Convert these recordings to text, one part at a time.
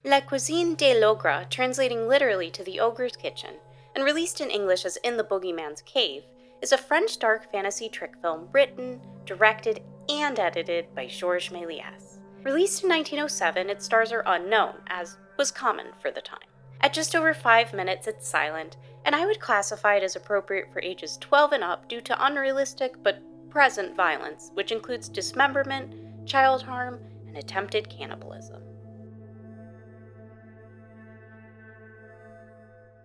La Cuisine de l'Ogre, translating literally to The Ogre's Kitchen, and released in English as In the Boogeyman's Cave, is a French dark fantasy trick film written, directed, and edited by Georges Méliès. Released in 1907, its stars are unknown, as was common for the time. At just over 5 minutes, it's silent, and I would classify it as appropriate for ages 12 and up due to unrealistic but present violence, which includes dismemberment, child harm, and attempted cannibalism.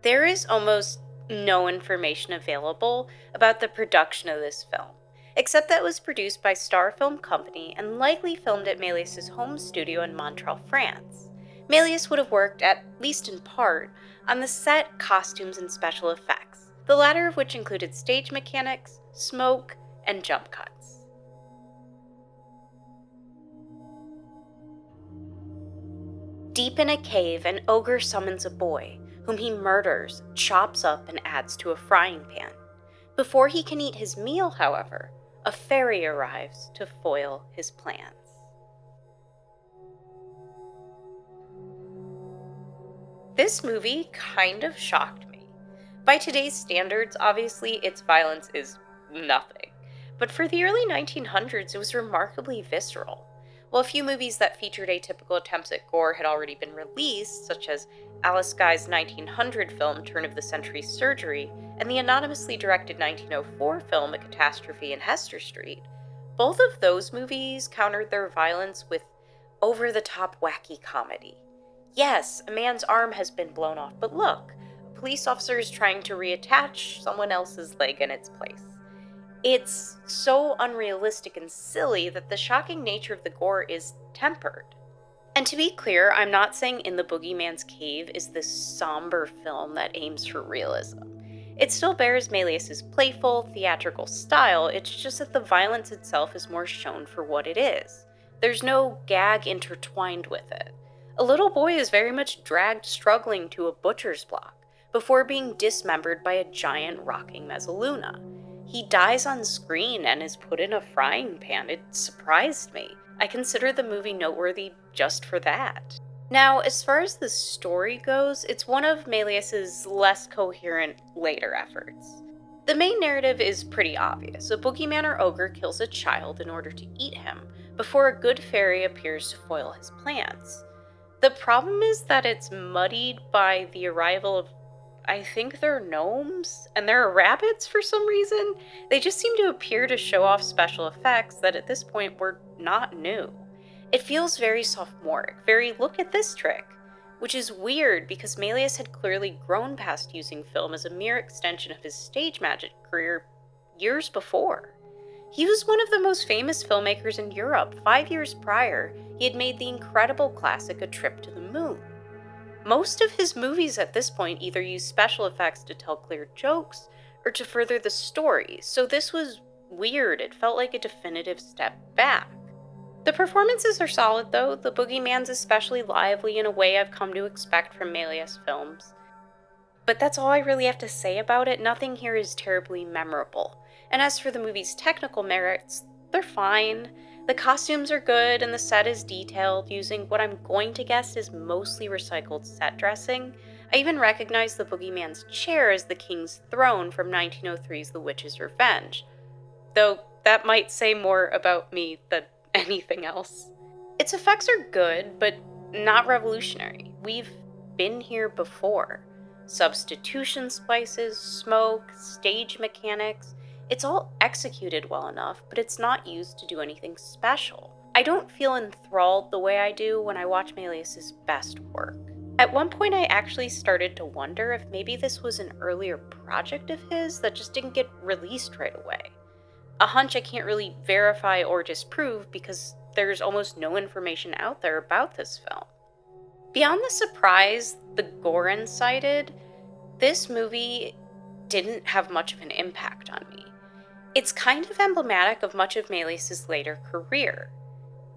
There is almost no information available about the production of this film, except that it was produced by Star Film Company and likely filmed at Méliès' home studio in Montreal, France. Méliès would have worked, at least in part, on the set, costumes, and special effects, the latter of which included stage mechanics, smoke, and jump cuts. Deep in a cave, an ogre summons a boy, whom he murders, chops up, and adds to a frying pan. Before he can eat his meal, however, a fairy arrives to foil his plans. This movie kind of shocked me. By today's standards, obviously, its violence is nothing. But for the early 1900s, it was remarkably visceral. While a few movies that featured atypical attempts at gore had already been released, such as Alice Guy's 1900 film Turn of the Century Surgery and the anonymously directed 1904 film A Catastrophe in Hester Street, both of those movies countered their violence with over-the-top wacky comedy. Yes, a man's arm has been blown off, but look, a police officer is trying to reattach someone else's leg in its place. It's so unrealistic and silly that the shocking nature of the gore is tempered. And to be clear, I'm not saying In the Boogeyman's Cave is this somber film that aims for realism. It still bears Méliès' playful, theatrical style, it's just that the violence itself is more shown for what it is. There's no gag intertwined with it. A little boy is very much dragged struggling to a butcher's block, before being dismembered by a giant rocking mezzaluna. He dies on screen and is put in a frying pan. It surprised me. I consider the movie noteworthy just for that. Now, as far as the story goes, it's one of Méliès' less coherent later efforts. The main narrative is pretty obvious. A boogeyman or ogre kills a child in order to eat him, before a good fairy appears to foil his plans. The problem is that it's muddied by the arrival of, I think they're gnomes, and they're rabbits for some reason. They just seem to appear to show off special effects that at this point were not new. It feels very sophomoric, very look at this trick, which is weird because Méliès had clearly grown past using film as a mere extension of his stage magic career years before. He was one of the most famous filmmakers in Europe. 5 years prior, he had made the incredible classic A Trip to the Moon. Most of his movies at this point either use special effects to tell clear jokes or to further the story, so this was weird. It felt like a definitive step back. The performances are solid though, the boogeyman's especially lively in a way I've come to expect from Méliès films. But that's all I really have to say about it. Nothing here is terribly memorable. And as for the movie's technical merits, they're fine. The costumes are good and the set is detailed, using what I'm going to guess is mostly recycled set dressing. I even recognize the boogeyman's chair as the king's throne from 1903's The Witch's Revenge, though that might say more about me than anything else. Its effects are good, but not revolutionary. We've been here before. Substitution splices, smoke, stage mechanics, it's all executed well enough, but it's not used to do anything special. I don't feel enthralled the way I do when I watch Méliès' best work. At one point I actually started to wonder if maybe this was an earlier project of his that just didn't get released right away. A hunch I can't really verify or disprove because there's almost no information out there about this film. Beyond the surprise, the gore incited, this movie didn't have much of an impact on me. It's kind of emblematic of much of Méliès' later career.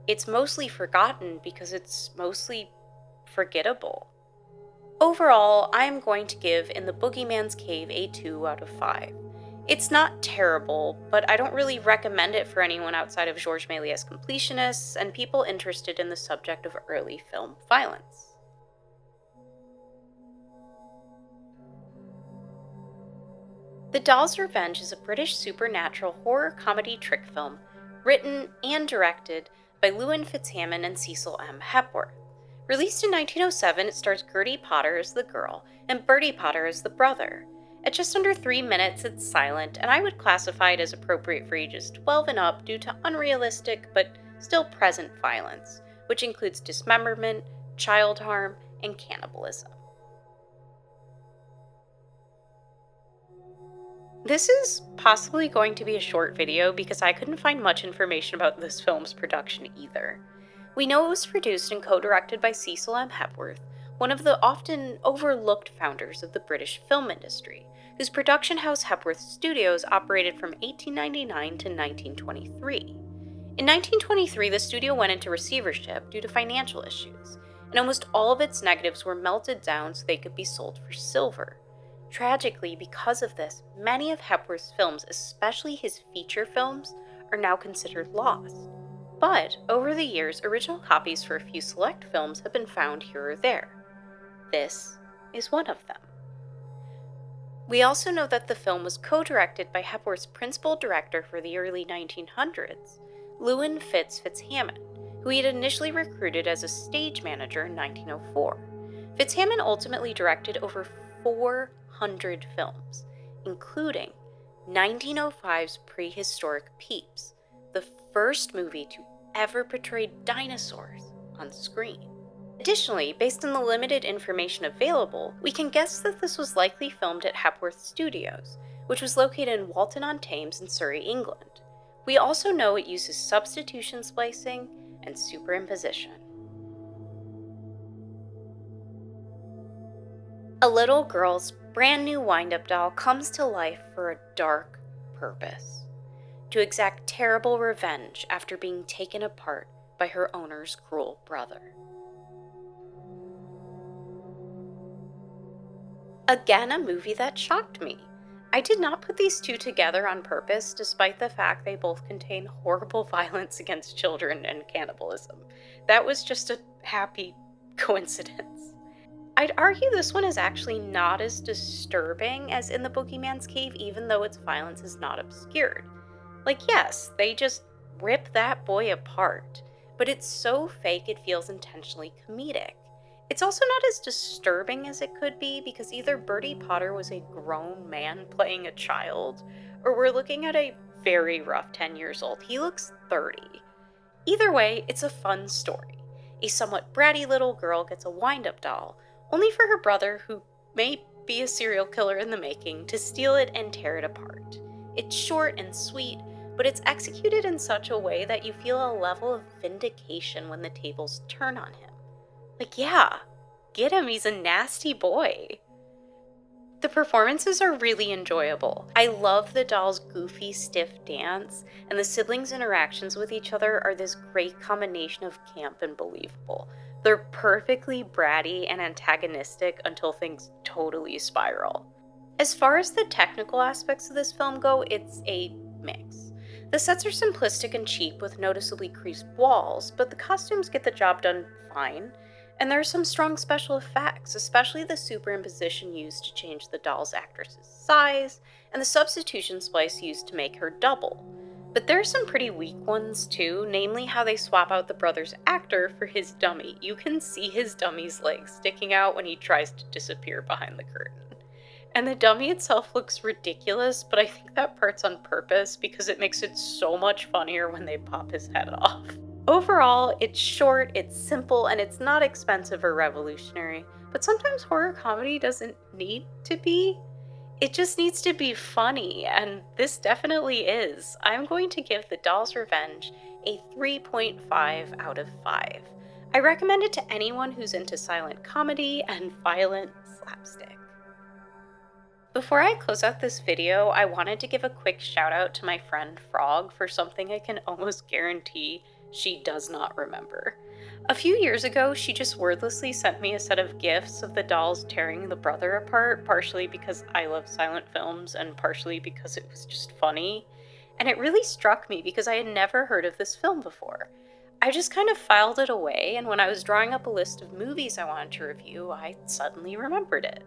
It's mostly forgotten because it's mostly forgettable. Overall, I am going to give In the Boogeyman's Cave a 2 out of 5. It's not terrible, but I don't really recommend it for anyone outside of Georges Méliès completionists and people interested in the subject of early film violence. The Doll's Revenge is a British supernatural horror comedy trick film written and directed by Lewin, Fitzhamon, and Cecil M. Hepworth. Released in 1907, it stars Gertie Potter as the girl and Bertie Potter as the brother. At just under 3 minutes, it's silent, and I would classify it as appropriate for ages 12 and up due to unrealistic but still present violence, which includes dismemberment, child harm, and cannibalism. This is possibly going to be a short video because I couldn't find much information about this film's production either. We know it was produced and co-directed by Cecil M. Hepworth, one of the often overlooked founders of the British film industry, whose production house Hepworth Studios operated from 1899 to 1923. In 1923, the studio went into receivership due to financial issues, and almost all of its negatives were melted down so they could be sold for silver. Tragically, because of this, many of Hepworth's films, especially his feature films, are now considered lost. But, over the years, original copies for a few select films have been found here or there. This is one of them. We also know that the film was co-directed by Hepworth's principal director for the early 1900s, Lewin Fitzhamon, who he had initially recruited as a stage manager in 1904. Fitzhamon ultimately directed over 400 films, including 1905's Prehistoric Peeps, the first movie to ever portray dinosaurs on screen. Additionally, based on the limited information available, we can guess that this was likely filmed at Hepworth Studios, which was located in Walton-on-Thames in Surrey, England. We also know it uses substitution splicing and superimposition. A little girl's brand new wind-up doll comes to life for a dark purpose: to exact terrible revenge after being taken apart by her owner's cruel brother. Again, a movie that shocked me. I did not put these two together on purpose, despite the fact they both contain horrible violence against children and cannibalism. That was just a happy coincidence. I'd argue this one is actually not as disturbing as in The Boogeyman's Cave, even though its violence is not obscured. Like, yes, they just rip that boy apart, but it's so fake it feels intentionally comedic. It's also not as disturbing as it could be because either Bertie Potter was a grown man playing a child, or we're looking at a very rough 10 years old. He looks 30. Either way, it's a fun story. A somewhat bratty little girl gets a wind-up doll, only for her brother, who may be a serial killer in the making, to steal it and tear it apart. It's short and sweet, but it's executed in such a way that you feel a level of vindication when the tables turn on him. Like, yeah, get him, he's a nasty boy. The performances are really enjoyable. I love the doll's goofy, stiff dance, and the siblings' interactions with each other are this great combination of camp and believable. They're perfectly bratty and antagonistic until things totally spiral. As far as the technical aspects of this film go, it's a mix. The sets are simplistic and cheap with noticeably creased walls, but the costumes get the job done fine. And there are some strong special effects, especially the superimposition used to change the doll's actress's size, and the substitution splice used to make her double. But there are some pretty weak ones too, namely how they swap out the brother's actor for his dummy. You can see his dummy's legs sticking out when he tries to disappear behind the curtain. And the dummy itself looks ridiculous, but I think that part's on purpose because it makes it so much funnier when they pop his head off. Overall, it's short, it's simple, and it's not expensive or revolutionary, but sometimes horror comedy doesn't need to be. It just needs to be funny, and this definitely is. I'm going to give The Doll's Revenge a 3.5 out of 5. I recommend it to anyone who's into silent comedy and violent slapstick. Before I close out this video, I wanted to give a quick shout out to my friend Frog for something I can almost guarantee she does not remember. A few years ago, she just wordlessly sent me a set of gifs of the dolls tearing the brother apart, partially because I love silent films and partially because it was just funny. And it really struck me because I had never heard of this film before. I just kind of filed it away, and when I was drawing up a list of movies I wanted to review, I suddenly remembered it.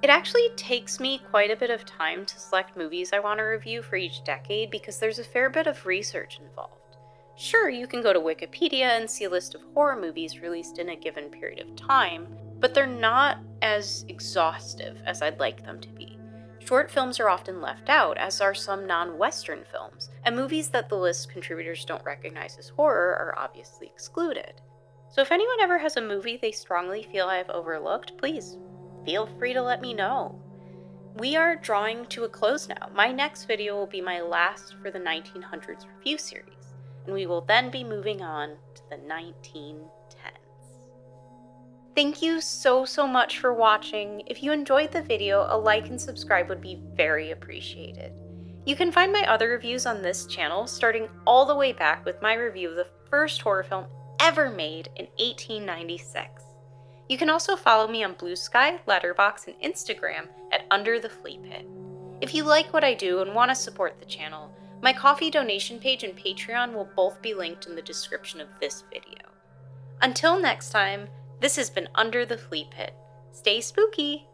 It actually takes me quite a bit of time to select movies I want to review for each decade because there's a fair bit of research involved. Sure, you can go to Wikipedia and see a list of horror movies released in a given period of time, but they're not as exhaustive as I'd like them to be. Short films are often left out, as are some non-Western films, and movies that the list contributors don't recognize as horror are obviously excluded. So if anyone ever has a movie they strongly feel I have overlooked, please feel free to let me know. We are drawing to a close now. My next video will be my last for the 1900s review series, and we will then be moving on to the 1910s. Thank you so much for watching. If you enjoyed the video, a like and subscribe would be very appreciated. You can find my other reviews on this channel, starting all the way back with my review of the first horror film ever made in 1896. You can also follow me on Blue Sky, Letterboxd, and Instagram at Under the Fleapit. If you like what I do and want to support the channel, my Ko-fi donation page and Patreon will both be linked in the description of this video. Until next time, this has been Under the Fleapit. Stay spooky!